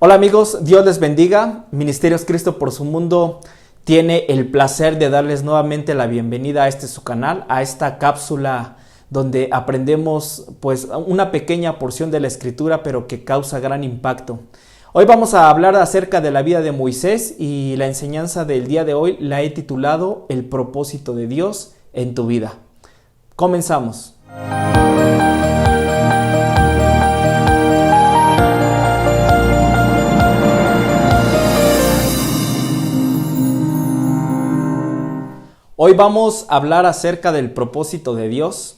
Hola amigos, Dios les bendiga. Ministerios Cristo por su Mundo tiene el placer de darles nuevamente la bienvenida a su canal, a esta cápsula donde aprendemos pues una pequeña porción de la Escritura, pero que causa gran impacto. Hoy vamos a hablar acerca de la vida de Moisés y la enseñanza del día de hoy la he titulado El propósito de Dios en tu vida. Comenzamos. Hoy vamos a hablar acerca del propósito de Dios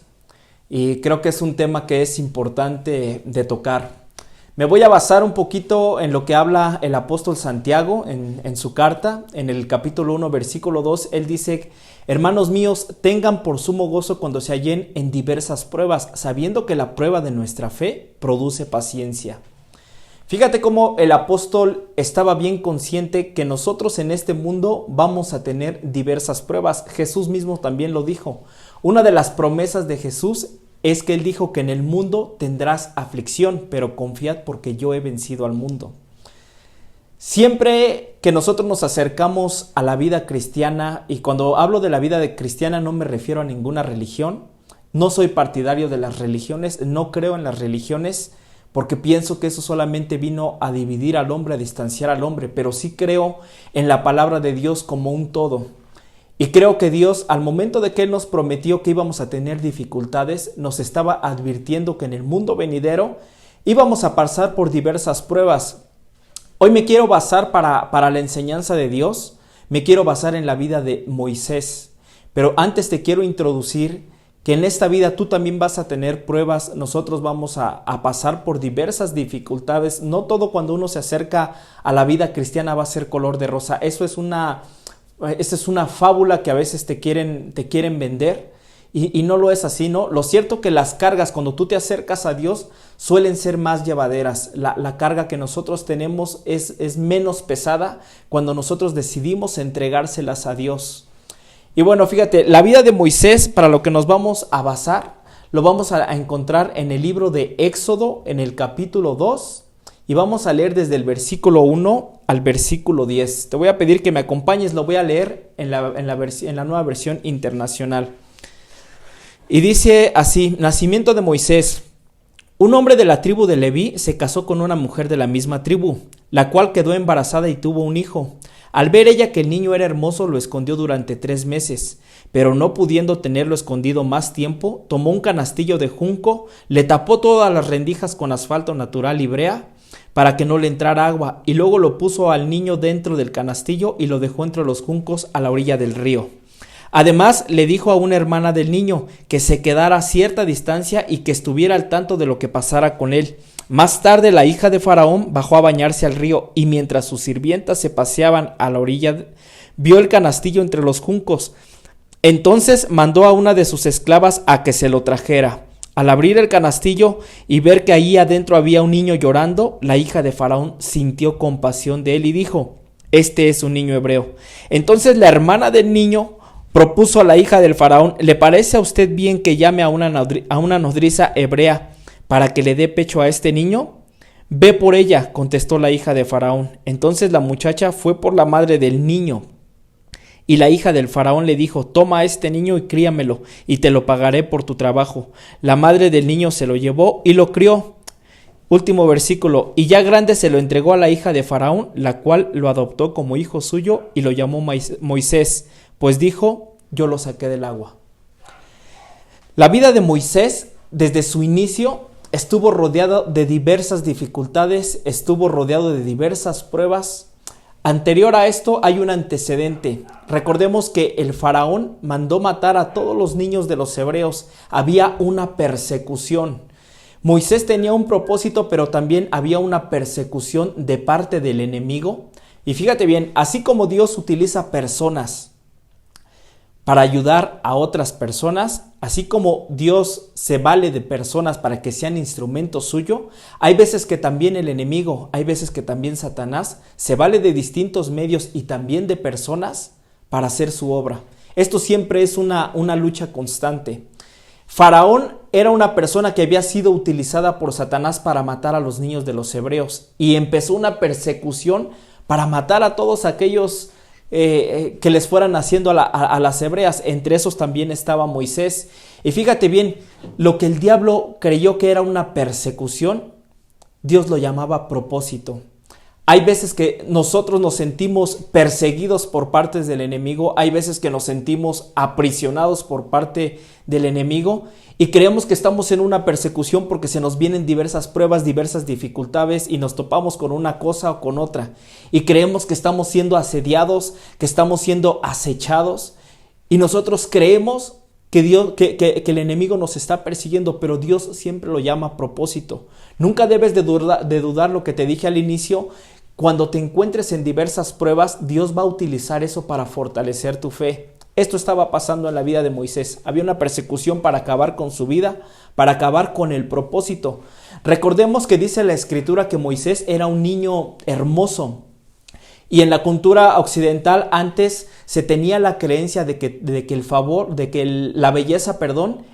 y creo que es un tema que es importante de tocar. Me voy a basar un poquito en lo que habla el apóstol Santiago en su carta, en el capítulo 1, versículo 2. Él dice: hermanos míos, tengan por sumo gozo cuando se hallen en diversas pruebas, sabiendo que la prueba de nuestra fe produce paciencia. Fíjate cómo el apóstol estaba bien consciente que nosotros en este mundo vamos a tener diversas pruebas. Jesús mismo también lo dijo. Una de las promesas de Jesús es que él dijo que en el mundo tendrás aflicción, pero confiad porque yo he vencido al mundo. Siempre que nosotros nos acercamos a la vida cristiana, y cuando hablo de la vida cristiana no me refiero a ninguna religión, no soy partidario de las religiones, no creo en las religiones, porque pienso que eso solamente vino a dividir al hombre, a distanciar al hombre, pero sí creo en la palabra de Dios como un todo. Y creo que Dios, al momento de que Él nos prometió que íbamos a tener dificultades, nos estaba advirtiendo que en el mundo venidero íbamos a pasar por diversas pruebas. Hoy me quiero basar para la enseñanza de Dios, me quiero basar en la vida de Moisés. Pero antes te quiero introducir que en esta vida tú también vas a tener pruebas, nosotros vamos a pasar por diversas dificultades. No todo cuando uno se acerca a la vida cristiana va a ser color de rosa. Esa es una fábula que a veces te quieren vender y no lo es así, ¿no? Lo cierto que las cargas cuando tú te acercas a Dios suelen ser más llevaderas. La carga que nosotros tenemos es menos pesada cuando nosotros decidimos entregárselas a Dios. Y bueno, fíjate, la vida de Moisés, para lo que nos vamos a basar, lo vamos a encontrar en el libro de Éxodo, en el capítulo 2, y vamos a leer desde el versículo 1 al versículo 10. Te voy a pedir que me acompañes, lo voy a leer en la nueva versión internacional. Y dice así: nacimiento de Moisés. Un hombre de la tribu de Leví se casó con una mujer de la misma tribu, la cual quedó embarazada y tuvo un hijo. Al ver ella que el niño era hermoso, lo escondió durante 3 meses, pero no pudiendo tenerlo escondido más tiempo, tomó un canastillo de junco, le tapó todas las rendijas con asfalto natural y brea, para que no le entrara agua, y luego lo puso al niño dentro del canastillo y lo dejó entre los juncos a la orilla del río. Además, le dijo a una hermana del niño que se quedara a cierta distancia y que estuviera al tanto de lo que pasara con él. Más tarde, la hija de Faraón bajó a bañarse al río y mientras sus sirvientas se paseaban a la orilla, vio el canastillo entre los juncos. Entonces mandó a una de sus esclavas a que se lo trajera. Al abrir el canastillo y ver que ahí adentro había un niño llorando, la hija de Faraón sintió compasión de él y dijo: este es un niño hebreo. Entonces la hermana del niño propuso a la hija del Faraón: ¿le parece a usted bien que llame a una nodriza hebrea para que le dé pecho a este niño? Ve por ella, contestó la hija de Faraón. Entonces la muchacha fue por la madre del niño. Y la hija del Faraón le dijo: toma a este niño y críamelo, y te lo pagaré por tu trabajo. La madre del niño se lo llevó y lo crió. Último versículo. Y ya grande se lo entregó a la hija de Faraón, la cual lo adoptó como hijo suyo y lo llamó Moisés, pues dijo: yo lo saqué del agua. La vida de Moisés, desde su inicio, estuvo rodeado de diversas dificultades, estuvo rodeado de diversas pruebas. Anterior a esto hay un antecedente. Recordemos que el faraón mandó matar a todos los niños de los hebreos. Había una persecución. Moisés tenía un propósito, pero también había una persecución de parte del enemigo. Y fíjate bien, así como Dios utiliza personas para ayudar a otras personas, así como Dios se vale de personas para que sean instrumentos suyos, hay veces que también el enemigo, hay veces que también Satanás se vale de distintos medios y también de personas para hacer su obra. Esto siempre es una lucha constante. Faraón era una persona que había sido utilizada por Satanás para matar a los niños de los hebreos, y empezó una persecución para matar a todos aquellos que les fueran haciendo a las hebreas. Entre esos también estaba Moisés. Y fíjate bien, lo que el diablo creyó que era una persecución, Dios lo llamaba propósito. Hay veces que nosotros nos sentimos perseguidos por parte del enemigo, hay veces que nos sentimos aprisionados por parte del enemigo y creemos que estamos en una persecución porque se nos vienen diversas pruebas, diversas dificultades y nos topamos con una cosa o con otra. Y creemos que estamos siendo asediados, que estamos siendo acechados y nosotros creemos que el enemigo nos está persiguiendo, pero Dios siempre lo llama propósito. Nunca debes de dudar lo que te dije al inicio. Cuando te encuentres en diversas pruebas, Dios va a utilizar eso para fortalecer tu fe. Esto estaba pasando en la vida de Moisés. Había una persecución para acabar con su vida, para acabar con el propósito. Recordemos que dice la Escritura que Moisés era un niño hermoso. Y en la cultura occidental antes se tenía la creencia de que la belleza,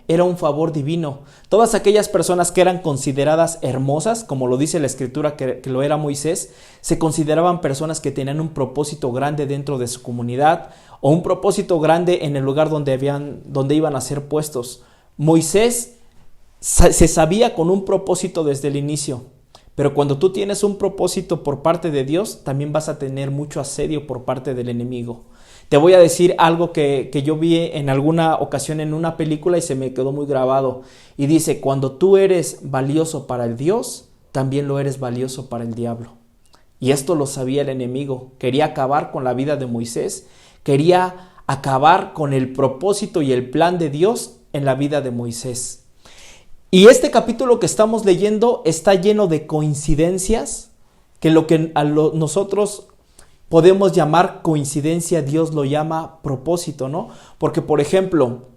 era un favor divino. Todas aquellas personas que eran consideradas hermosas, como lo dice la Escritura que lo era Moisés, se consideraban personas que tenían un propósito grande dentro de su comunidad o un propósito grande en el lugar donde iban a ser puestos. Moisés se sabía con un propósito desde el inicio. Pero cuando tú tienes un propósito por parte de Dios, también vas a tener mucho asedio por parte del enemigo. Te voy a decir algo que yo vi en alguna ocasión en una película y se me quedó muy grabado. Y dice, cuando tú eres valioso para el Dios, también lo eres valioso para el diablo. Y esto lo sabía el enemigo. Quería acabar con la vida de Moisés. Quería acabar con el propósito y el plan de Dios en la vida de Moisés. Y este capítulo que estamos leyendo está lleno de coincidencias, que nosotros podemos llamar coincidencia, Dios lo llama propósito, ¿no? Porque, por ejemplo,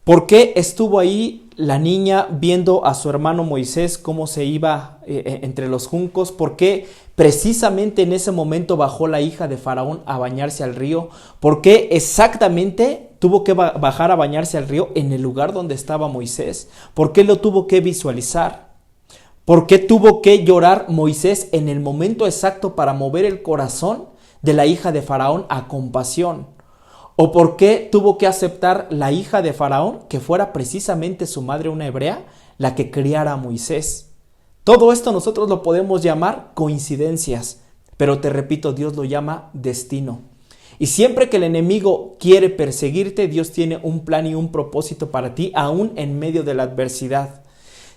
¿por qué estuvo ahí la niña viendo a su hermano Moisés cómo se iba entre los juncos? ¿Por qué precisamente en ese momento bajó la hija de Faraón a bañarse al río? ¿Por qué exactamente tuvo que bajar a bañarse al río en el lugar donde estaba Moisés? ¿Por qué lo tuvo que visualizar? ¿Por qué tuvo que llorar Moisés en el momento exacto para mover el corazón de la hija de Faraón a compasión? ¿O por qué tuvo que aceptar la hija de Faraón que fuera precisamente su madre, una hebrea, la que criara a Moisés? Todo esto nosotros lo podemos llamar coincidencias, pero te repito, Dios lo llama destino. Y siempre que el enemigo quiere perseguirte, Dios tiene un plan y un propósito para ti, aún en medio de la adversidad.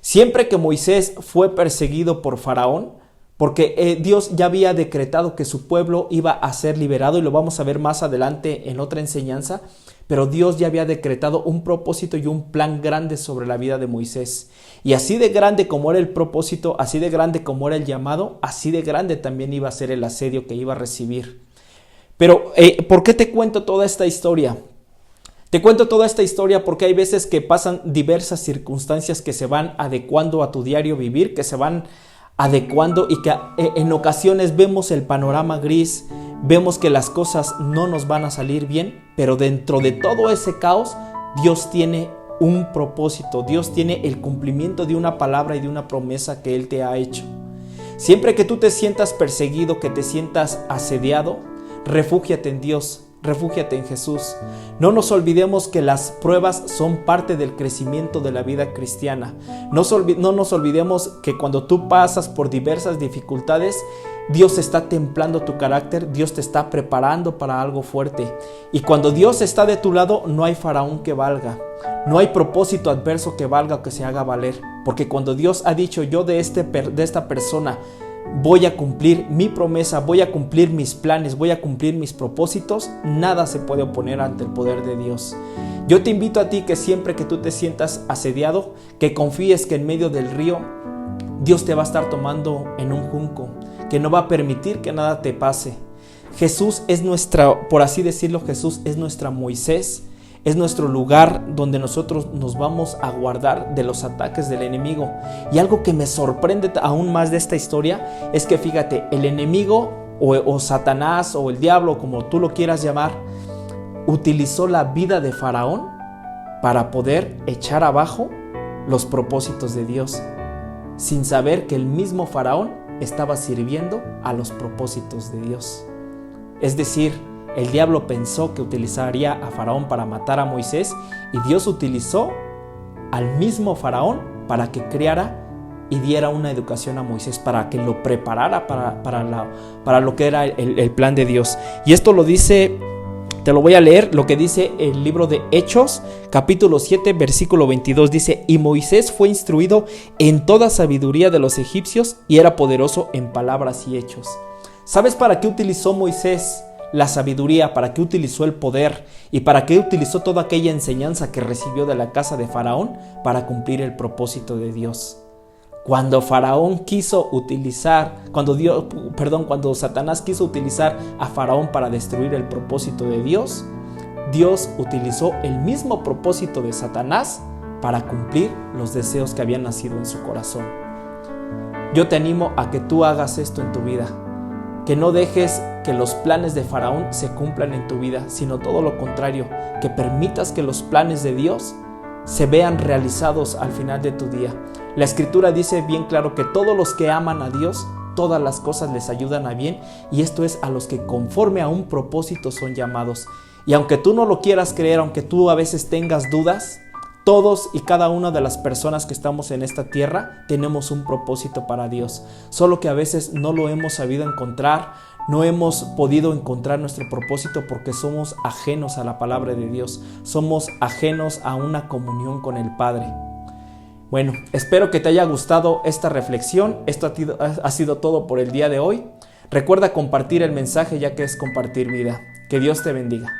Siempre que Moisés fue perseguido por Faraón, porque Dios ya había decretado que su pueblo iba a ser liberado, y lo vamos a ver más adelante en otra enseñanza, pero Dios ya había decretado un propósito y un plan grande sobre la vida de Moisés. Y así de grande como era el propósito, así de grande como era el llamado, así de grande también iba a ser el asedio que iba a recibir. Pero, ¿por qué te cuento toda esta historia? Te cuento toda esta historia porque hay veces que pasan diversas circunstancias que se van adecuando a tu diario vivir, que se van adecuando y que en ocasiones vemos el panorama gris, vemos que las cosas no nos van a salir bien, pero dentro de todo ese caos, Dios tiene un propósito, Dios tiene el cumplimiento de una palabra y de una promesa que Él te ha hecho. Siempre que tú te sientas perseguido, que te sientas asediado, refúgiate en Dios, refúgiate en Jesús. No nos olvidemos que las pruebas son parte del crecimiento de la vida cristiana. No nos olvidemos que cuando tú pasas por diversas dificultades, Dios está templando tu carácter, Dios te está preparando para algo fuerte. Y cuando Dios está de tu lado, no hay faraón que valga. No hay propósito adverso que valga o que se haga valer. Porque cuando Dios ha dicho, yo de esta persona voy a cumplir mi promesa, voy a cumplir mis planes, voy a cumplir mis propósitos, nada se puede oponer ante el poder de Dios. Yo te invito a ti que siempre que tú te sientas asediado, que confíes que en medio del río Dios te va a estar tomando en un junco, que no va a permitir que nada te pase. Jesús es nuestra, por así decirlo, Jesús es nuestra Moisés. Es nuestro lugar donde nosotros nos vamos a guardar de los ataques del enemigo. Y algo que me sorprende aún más de esta historia es que fíjate, el enemigo o Satanás o el diablo, como tú lo quieras llamar, utilizó la vida de Faraón para poder echar abajo los propósitos de Dios, sin saber que el mismo Faraón estaba sirviendo a los propósitos de Dios. Es decir, el diablo pensó que utilizaría a Faraón para matar a Moisés, y Dios utilizó al mismo Faraón para que criara y diera una educación a Moisés, para que lo preparara para lo que era el plan de Dios. Y esto lo dice, te lo voy a leer, lo que dice el libro de Hechos, capítulo 7, versículo 22, dice: y Moisés fue instruido en toda sabiduría de los egipcios, y era poderoso en palabras y hechos. ¿Sabes para qué utilizó Moisés la sabiduría? ¿Para qué utilizó el poder? ¿Y para qué utilizó toda aquella enseñanza que recibió de la casa de Faraón? Para cumplir el propósito de Dios. Cuando Faraón quiso utilizar, cuando Satanás quiso utilizar a Faraón para destruir el propósito de Dios, Dios utilizó el mismo propósito de Satanás para cumplir los deseos que habían nacido en su corazón. Yo te animo a que tú hagas esto en tu vida, que no dejes que los planes de Faraón se cumplan en tu vida, sino todo lo contrario, que permitas que los planes de Dios se vean realizados al final de tu día. La Escritura dice bien claro que todos los que aman a Dios, todas las cosas les ayudan a bien, y esto es a los que conforme a un propósito son llamados. Y aunque tú no lo quieras creer, aunque tú a veces tengas dudas, todos y cada una de las personas que estamos en esta tierra tenemos un propósito para Dios, solo que a veces no lo hemos sabido encontrar, no hemos podido encontrar nuestro propósito porque somos ajenos a la palabra de Dios, somos ajenos a una comunión con el Padre. Bueno, espero que te haya gustado esta reflexión. Esto ha sido todo por el día de hoy. Recuerda compartir el mensaje, ya que es compartir vida. Que Dios te bendiga.